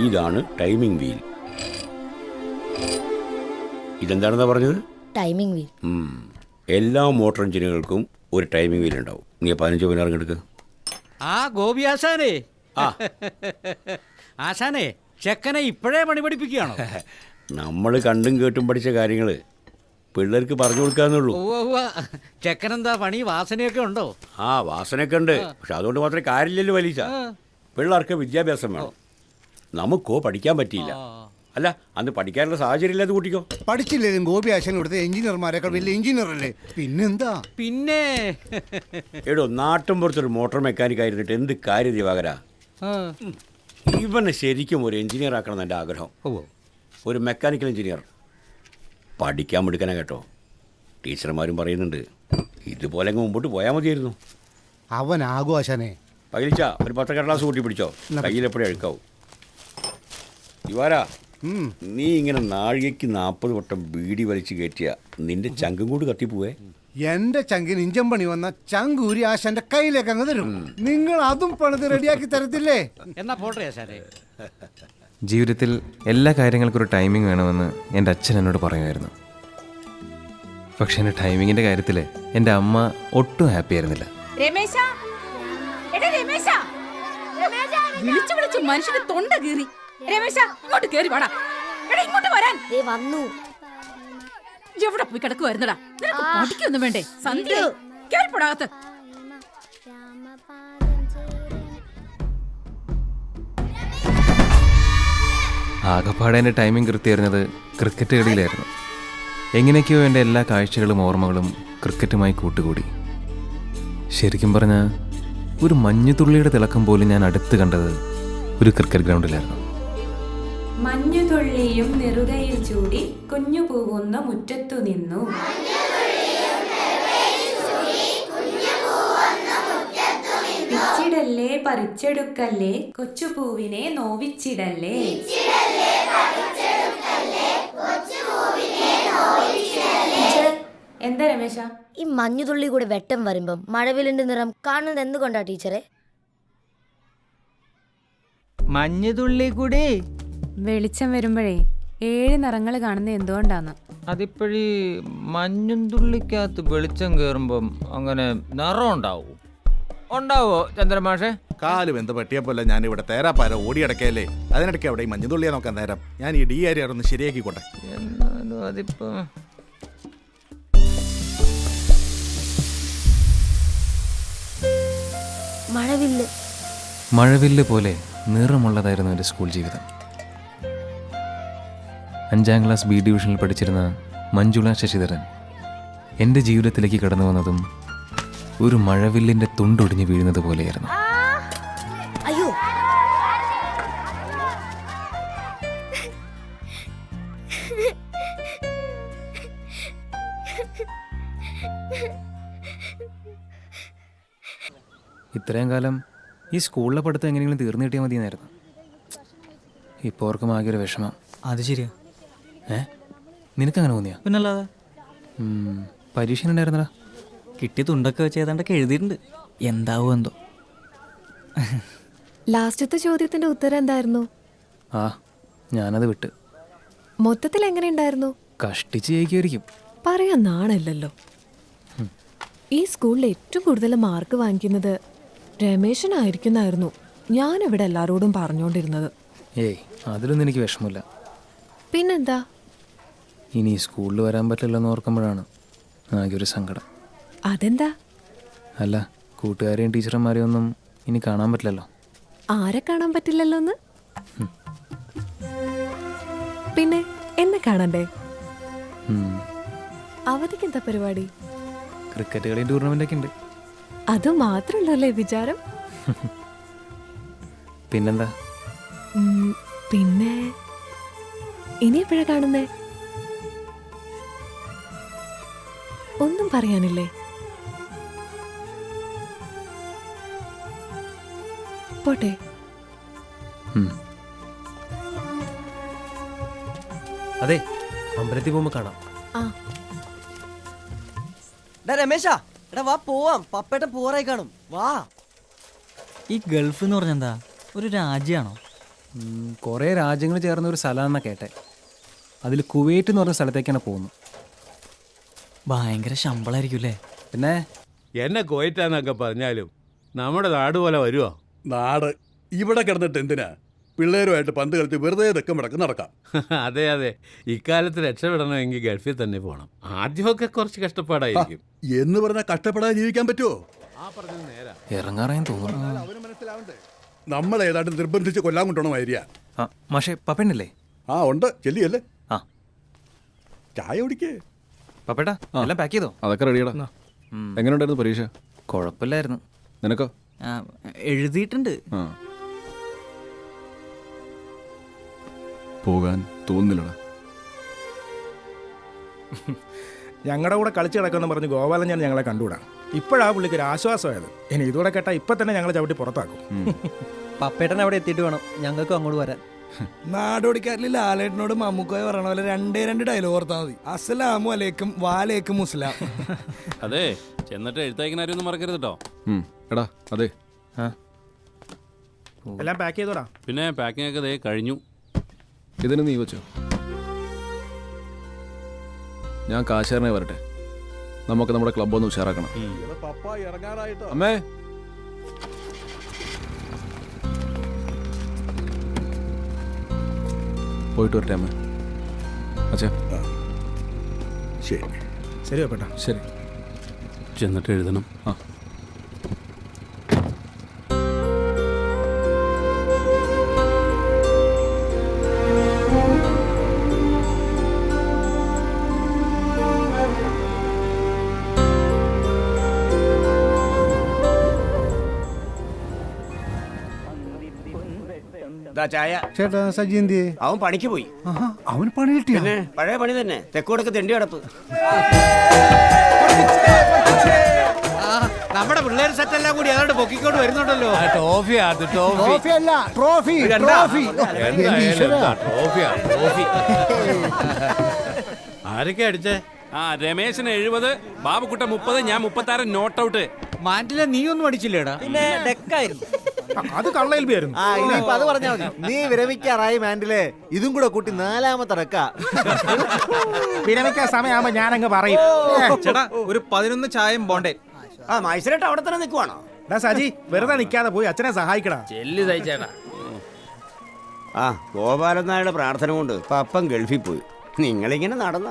ഇതാണ് timing wheel. ഇതെന്താണെന്നാ പറഞ്ഞത്? Timing wheel. എല്ലാ മോട്ടോർ എഞ്ചിനുകൾക്കും ഒരു ടൈമിംഗ് വീൽ ഉണ്ടാവും. നീ 15 പതിനാറ് എടുക്ക്. ആ ഗോപി ആശാനേ, ആശാനേ ചെക്കനെ ഇപ്പോഴേ പണി പഠിപ്പിക്കുകയാണോ? നമ്മൾ കണ്ടും കേട്ടും പഠിച്ച കാര്യങ്ങൾ പിള്ളേർക്ക് പറഞ്ഞു കൊടുക്കാന്നുള്ളൂ. ചെക്കനെന്താ പണി വാസനയൊക്കെ ഉണ്ടോ? ആ വാസനയൊക്കെ ഉണ്ട്, പക്ഷെ അതുകൊണ്ട് മാത്രമേ കാര്യമില്ലല്ലോ വലിയ. പിള്ളേർക്ക് വിദ്യാഭ്യാസം വേണം. നമുക്കോ പഠിക്കാൻ പറ്റിയില്ല. അല്ല, അന്ന് പഠിക്കാനുള്ള സാഹചര്യം ഇല്ലാതെ കൂട്ടിക്കോ. പഠിച്ചില്ലേലും ഗോപി ആശാൻ ഇവിടുത്തെ എഞ്ചിനീയർമാരെക്കാൾ വലിയ എഞ്ചിനീയർ അല്ലേ? പിന്നെന്താ? പിന്നെ എടോ, നാട്ടും പുറത്തൊരു മോട്ടോർ മെക്കാനിക് ആയിരുന്നിട്ട് എന്ത് കാര്യം ദിവാകര. ഇവനെ ശരിക്കും ഒരു എഞ്ചിനീയർ ആക്കണം എൻ്റെ ആഗ്രഹം. ഒരു മെക്കാനിക്കൽ എഞ്ചിനീയർ. പഠിക്കാൻ എടുക്കാനാ കേട്ടോ. ടീച്ചർമാരും പറയുന്നുണ്ട് ഇതുപോലെ അങ്ങ് മുമ്പോട്ട് പോയാൽ മതിയായിരുന്നു. അവനാകും ആശാനെ. പകലിച്ച ഒരു 10 കടലാസ് കൂട്ടി പിടിച്ചോ, കയ്യിലെപ്പോഴും എഴുക്കാവും. ദിവാരാ, നീ ഇങ്ങനെ നാഴികയ്ക്ക് 40 വട്ടം ബീഡി വലിച്ചു കയറ്റിയ നിന്റെ ചങ്കും കൂടി കത്തിപ്പോവേ. എന്റെ ചങ്കിന് ഇഞ്ചൻ പണി വന്ന ചങ്കൂരി ആശാന്റെ കയ്യിലേക്ക് അങ്ങ് തരും. നിങ്ങൾ അതും പണിത് റെഡിയാക്കി തരത്തില്ലേ? എന്നാ പോട്ടെ ആശാനെ. ജീവിതത്തിൽ എല്ലാ കാര്യങ്ങൾക്കും ഒരു ടൈമിംഗ് വേണമെന്ന് എൻ്റെ അച്ഛൻ എന്നോട് പറയുമായിരുന്നു. പക്ഷെ എൻ്റെ ടൈമിങ്ങിൻ്റെ കാര്യത്തിൽ എൻ്റെ അമ്മ ഒട്ടും ഹാപ്പി ആയിരുന്നില്ല. വിളിച്ചു മനുഷ്യന്റെ തൊണ്ട കീറി. ഇങ്ങോട്ട് കേറി വാടാ. ഇങ്ങോട്ട് വരാൻ വന്നു. എവിടെ പോയി കിടക്കുവായിരുന്നടാ? നിനക്ക് പഠിക്കൊന്നും വേണ്ടേ? സന്ധ്യ കേറിപ്പോടാകത്ത്. ആകെപ്പാടെ എൻ്റെ ടൈമിംഗ് കൃത്യമായിരുന്നത് ക്രിക്കറ്റ് കളിയിലായിരുന്നു. എങ്ങനെയൊക്കെയോ എൻ്റെ എല്ലാ കാഴ്ചകളും ഓർമ്മകളും ക്രിക്കറ്റുമായി കൂട്ടുകൂടി. ശരിക്കും പറഞ്ഞാൽ ഒരു മഞ്ഞുതുള്ളിയുടെ തിളക്കം പോലും ഞാൻ അടുത്ത് കണ്ടത് ഒരു ക്രിക്കറ്റ് ഗ്രൗണ്ടിലായിരുന്നു. മഞ്ഞുതുള്ളിയും നെറുകയിൽ ചൂടി കുഞ്ഞു പൂവുന്ന മുറ്റത്തു നിന്നു. പിച്ചിടല്ലേ പറിച്ചെടുക്കല്ലേ കൊച്ചുപൂവിനെ നോവിച്ചിടല്ലേ. എന്താ രമേശ? ഈ മഞ്ഞുതുള്ളി കൂടെ വെട്ടം വരുമ്പം മഴവില്ലിന്റെ നിറം കാണുന്നത് എന്തുകൊണ്ടാ ടീച്ചറെ? മഞ്ഞുതുള്ളി കൂടി വെളിച്ചം വരുമ്പോഴേ 7 നിറങ്ങൾ കാണുന്നത് എന്തുകൊണ്ടാന്ന്? അതിപ്പോഴീ മഞ്ഞുതുള്ളിക്കകത്ത് വെളിച്ചം കയറുമ്പം അങ്ങനെ നിറം ഉണ്ടാവോ? ഉണ്ടാവോ ചന്ദ്രമാഷേ? കാല് വെന്ത് പറ്റിയപ്പോലെ ഞാൻ ഇവിടെ തേരാപ്പാര ഓടിയടക്കയല്ലേ, അതിനിടയ്ക്ക് അവിടെ ഈ മഞ്ഞുതുള്ളിയെ നോക്കാൻ നേരം. ഞാൻ ഈ ഡി ആരി ഒന്ന് ശരിയാക്കിക്കോട്ടെ. എന്നാലും അതിപ്പോ മഴവില്ല് പോലെ നിറമുള്ളതായിരുന്നു എൻ്റെ സ്കൂൾ ജീവിതം. 5ാം ക്ലാസ് ബി ഡിവിഷനിൽ പഠിച്ചിരുന്ന മഞ്ജുള ശശിധരൻ എൻ്റെ ജീവിതത്തിലേക്ക് കടന്നു വന്നതും ഒരു മഴവില്ലിൻ്റെ തുണ്ടൊടിഞ്ഞ് വീഴുന്നത് പോലെയായിരുന്നു. അയ്യോ, ഇത്രയും കാലം ഈ സ്കൂളിലെ പഠിത്തം എങ്ങനെയെങ്കിലും തീർന്നു കിട്ടിയാൽ മതിയെന്നായിരുന്നു. ഇപ്പോൾ ഓർക്കും ആകെ ഒരു വിഷമം. അത് ശരിയാ. നിനക്കങ്ങനെ തോന്നിയാ? പിന്നല്ലാതെ. പരീക്ഷ ഉണ്ടായിരുന്നടാ. കിട്ടിയ തുണ്ടൊക്കെ വെച്ച് ഏതാണ്ടൊക്കെ എഴുതിയിട്ടുണ്ട്. എന്താവോ എന്തോ. ലാസ്റ്റത്തെ ചോദ്യത്തിന്റെ ഉത്തരം എന്തായിരുന്നു? ഞാനത് വിട്ട്. മൊത്തത്തിൽ എങ്ങനെയുണ്ടായിരുന്നു? കഷ്ടിച്ച് ജയിക്കുമായിരിക്കും. പറയാൻ നാണല്ലോ. ഈ സ്കൂളിൽ ഏറ്റവും കൂടുതൽ മാർക്ക് വാങ്ങിക്കുന്നത് രമേശനായിരിക്കുന്നായിരുന്നു ഞാനിവിടെ എല്ലാവരോടും പറഞ്ഞുകൊണ്ടിരുന്നത്. അതിലൊന്നും എനിക്ക് വിഷമമില്ല. പിന്നെന്താ? ഇനി സ്കൂളിൽ വരാൻ പറ്റില്ലെന്ന് ഓർക്കുമ്പോഴാണ് ആകെ ഒരു സങ്കടം. അതെന്താ? അല്ല, കൂട്ടുകാരെയും ടീച്ചർമാരെയും ഒന്നും ഇനി കാണാൻ പറ്റില്ലല്ലോ. ആരെ കാണാൻ പറ്റില്ലല്ലോന്ന്? പിന്നെ എന്നെ കാണണ്ടേ? അവധിക്ക് എന്താ പരിപാടി? ക്രിക്കറ്റ് കളിയും ടൂർണമെൻ്റൊക്കെ ഉണ്ട്. അത് മാത്രമല്ലേ വിചാരം? പിന്നെന്താ? പിന്നെ ഇനി എപ്പോഴാ കാണുന്നേ? ഒന്നും പറയാനില്ലേ? പോട്ടെ. അതെ, അമ്പലത്തിൽ പോകുമ്പോ കാണാം. രമേശ, എടാ വാ പോവാം. പപ്പേട്ടൻ പോറായി കാണും. വാ. ഈ ഗൾഫ് എന്ന് പറഞ്ഞെന്താ ഒരു രാജ്യാണോ? കുറേ രാജ്യങ്ങൾ ചേർന്ന ഒരു സ്ഥലമാണെന്നാണ് കേട്ടെ. അതിൽ കുവൈറ്റ് എന്ന് പറഞ്ഞ സ്ഥലത്തേക്കാണ് പോകുന്നത്. ഭയങ്കര ശമ്പളമായിരിക്കും അല്ലേ? പിന്നെ എന്നെ കോയറ്റാന്നൊക്കെ പറഞ്ഞാലും നമ്മുടെ നാട് പോലെ വരുമോ? നാട് ഇവിടെ കിടന്നിട്ട് എന്തിനാ? പിള്ളേരുമായിട്ട് പന്ത് കളിച്ച് വെറുതെ തെക്കം മുടക്കം നടക്കാം. അതെ അതെ, ഇക്കാലത്ത് രക്ഷപ്പെടണമെങ്കിൽ ഗൾഫിൽ തന്നെ പോകണം. ആദ്യമൊക്കെ കുറച്ച് കഷ്ടപ്പാടായിരിക്കും. എന്ന് പറഞ്ഞാൽ കഷ്ടപ്പെടാതെ ജീവിക്കാൻ പറ്റുമോ? ഇറങ്ങാറായും തോന്നുന്നു. നമ്മൾ ഏതാണ്ട് നിർബന്ധിച്ച് കൊല്ലാൻ കൊണ്ടോണം വരിക. പക്ഷേ പപ്പേണ്ടല്ലേ? ആ ഉണ്ട്, ചെല്ലിയല്ലേ. ആ ചായ കുടിക്കേ. പപ്പേട്ടാ എല്ലാം പാക്ക് ചെയ്തോ? അതൊക്കെ റെഡിയാടാ. എങ്ങനെയുണ്ടായിരുന്നു പരീക്ഷ? കുഴപ്പമില്ലായിരുന്നു. നിനക്കോ? എഴുതിയിട്ടുണ്ട്. പോകാൻ തോന്നുന്നില്ലടാ. ഞങ്ങളുടെ കൂടെ കളിച്ച് കിടക്കുമെന്ന് പറഞ്ഞ് ഗോപാലൻ ഞാൻ ഞങ്ങളെ കണ്ടുകൂടാ. ഇപ്പോഴാ പുള്ളിക്ക് ഒരു ആശ്വാസമായത്. ഇനി ഇതോടെ കേട്ടാ ഇപ്പൊ തന്നെ ഞങ്ങളെ ചവിട്ടി പുറത്താക്കും. പപ്പേട്ടൻ അവിടെ എത്തിയിട്ട് വേണം ഞങ്ങൾക്കും അങ്ങോട്ട് വരാൻ. നാടോടിക്കാരിൽ ലാലേട്ടനോട് മമ്മൂക്കോയെ പറയണ പോലെ 2 ഡയലോഗ് ഓർത്താൽ മതി. അസ്സലാമു അലൈക്കും വാലേക്കും മുസ്ലാം. അതെ, ചെന്നിട്ട് എഴുത്തയക്കുന്ന ഒന്നും മറക്കരുത് കേട്ടോ. എടാ അതെ, എല്ലാം പാക്ക് ചെയ്തോടാ. പിന്നെ പാക്കിംഗ് ഒക്കെ ദേ കഴിഞ്ഞു. ഇതിന് നീ വെച്ചോ. ഞാൻ കാശാരനെ വരട്ടെ. നമുക്ക് നമ്മുടെ ക്ലബ് ഒന്ന് ഉഷാറാക്കണം. പപ്പ ഇറങ്ങാനായിട്ടോ? അമ്മേ, പോയിട്ട് വരട്ടെ അമ്മേ. അച്ഛാ ശരി ശരി പപ്പേട്ടാ. ശരി. ചെന്നിട്ട് എഴുതണം. ആ ചായ. ചേട്ടാ സജി എന്തിയേ? അവൻ പണിക്ക് പോയി. അവന് പണി കിട്ടിയ പഴയ പണി തന്നെ, തെക്കോടൊക്കെ തെണ്ടി കിടപ്പ്. നമ്മുടെ പിള്ളേർ സെറ്റ് എല്ലാം കൂടി ഏതാണ്ട് പൊക്കിക്കൊണ്ട് വരുന്നുണ്ടല്ലോ. ട്രോഫി അല്ല, ട്രോഫി ട്രോഫി. ആരൊക്കെ അടിച്ചേ? രമേശന് 70, ബാബുക്കുട്ട 30, ഞാൻ 36. Not out. മാൻഡിലെ നീ ഒന്നും അടിച്ചില്ലേടാ? പിന്നെ ഡെക്കായിരുന്നു. അത് കള്ളയിൽ പേരുന്നു. അത് പറഞ്ഞാൽ മതി. നീ വിരമിക്കാറായി മാൻഡിലെ. ഇതും കൂടെ കൂട്ടി 4ാമത്തെ ഡെക്കാ. വിരമിക്കാൻ സമയമാകുമ്പോ ഞാനങ്ങ് പറയും. ചേട്ടാ ഒരു 11 ചായയും ബോണ്ടേ. മൈസൂരട്ട് അവിടെ തന്നെ നിൽക്കുവാണോ? സജി വെറുതെ നിൽക്കാതെ പോയി അച്ഛനെ സഹായിക്കടാ. ചെല്ലു തയ്ച്ചേടാ. ഗോപാലൻ നായരുടെ പ്രാർത്ഥന കൊണ്ട് പപ്പൻ ഗൾഫിൽ പോയി. നിങ്ങളിങ്ങനെ നടന്ന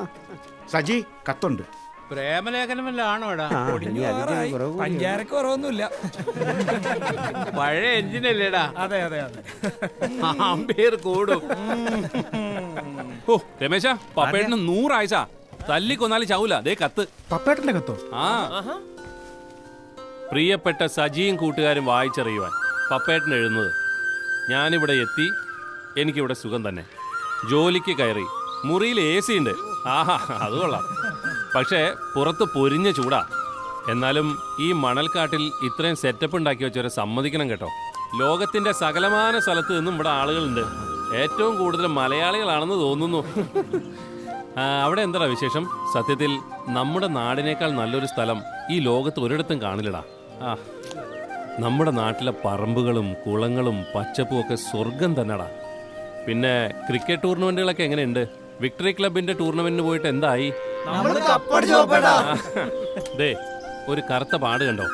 സജി കത്തുണ്ട്. പ്രേമലേഖനം വല്ലതും ആണോ എടാ? പഞ്ചാരക്ക് കുറവൊന്നുമില്ല. പഴയ എഞ്ചിനല്ലേടാ? അതെ അതെ അതെ. ആമ്പേർ കൂടും. ഓ രമേശ, പപ്പേട്ടന് 100 ആഴ്ച. തല്ലിക്കൊന്നാലും ചാവൂല. ദേ കത്ത്. പപ്പേട്ടന്റെ കത്തോ? ആ, പ്രിയപ്പെട്ട സജിയും കൂട്ടുകാരും വായിച്ചറിയുവാൻ പപ്പേട്ടൻ എഴുതുന്നത്. ഞാനിവിടെ എത്തി, എനിക്കിവിടെ സുഖം തന്നെ. ജോലിക്ക് കയറി, മുറിയിൽ AC ഉണ്ട്. ആഹാ, അത് കൊള്ളാം. പക്ഷേ പുറത്ത് പൊരിഞ്ഞ ചൂടാ. എന്നാലും ഈ മണൽക്കാട്ടിൽ ഇത്രയും സെറ്റപ്പ് ഉണ്ടാക്കി വെച്ചവരെ സമ്മതിക്കണം കേട്ടോ. ലോകത്തിൻ്റെ സകലമാന സ്ഥലത്ത് നിന്നും ഇവിടെ ആളുകളുണ്ട്. ഏറ്റവും കൂടുതൽ മലയാളികളാണെന്ന് തോന്നുന്നു. അവിടെ എന്താ വിശേഷം? സത്യത്തിൽ നമ്മുടെ നാടിനേക്കാൾ നല്ലൊരു സ്ഥലം ഈ ലോകത്ത് ഒരിടത്തും കാണില്ലടാ. നമ്മുടെ നാട്ടിലെ പറമ്പുകളും കുളങ്ങളും പച്ചപ്പും ഒക്കെ സ്വർഗം തന്നെടാ. പിന്നെ ക്രിക്കറ്റ് ടൂർണമെന്റുകളൊക്കെ എങ്ങനെയുണ്ട്? വിക്ടറി ക്ലബിന്റെ ടൂർണമെന്റിന് പോയിട്ട് എന്തായി? ദേ ഒരു കറുത്ത പാട് കണ്ടോ?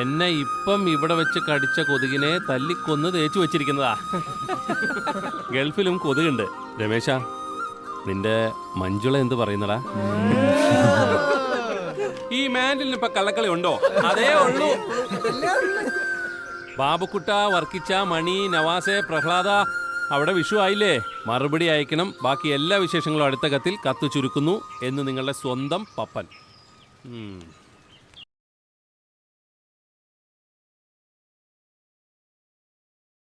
എന്നെ ഇപ്പം ഇവിടെ വെച്ച് കടിച്ച കൊതുകിനെ തല്ലിക്കൊന്ന് തേച്ചു വെച്ചിരിക്കുന്നതാ. ഗൾഫിലും കൊതുകുണ്ട്. രമേശ, നിന്റെ മഞ്ജുള എന്ത് പറയുന്നടാ? ഈ മാൻഡിലിന് ഇപ്പൊ കള്ളക്കളി ഉണ്ടോ? അതേ ഉള്ളൂ. ബാബുക്കുട്ട, വർക്കിച്ച, മണി, നവാസെ, പ്രഹ്ലാദ, അവിടെ വിഷു ആയില്ലേ? മറുപടി അയക്കണം. ബാക്കി എല്ലാ വിശേഷങ്ങളും അടുത്ത കത്തിൽ. കത്ത് ചുരുക്കുന്നു എന്ന് നിങ്ങളുടെ സ്വന്തം പപ്പൻ.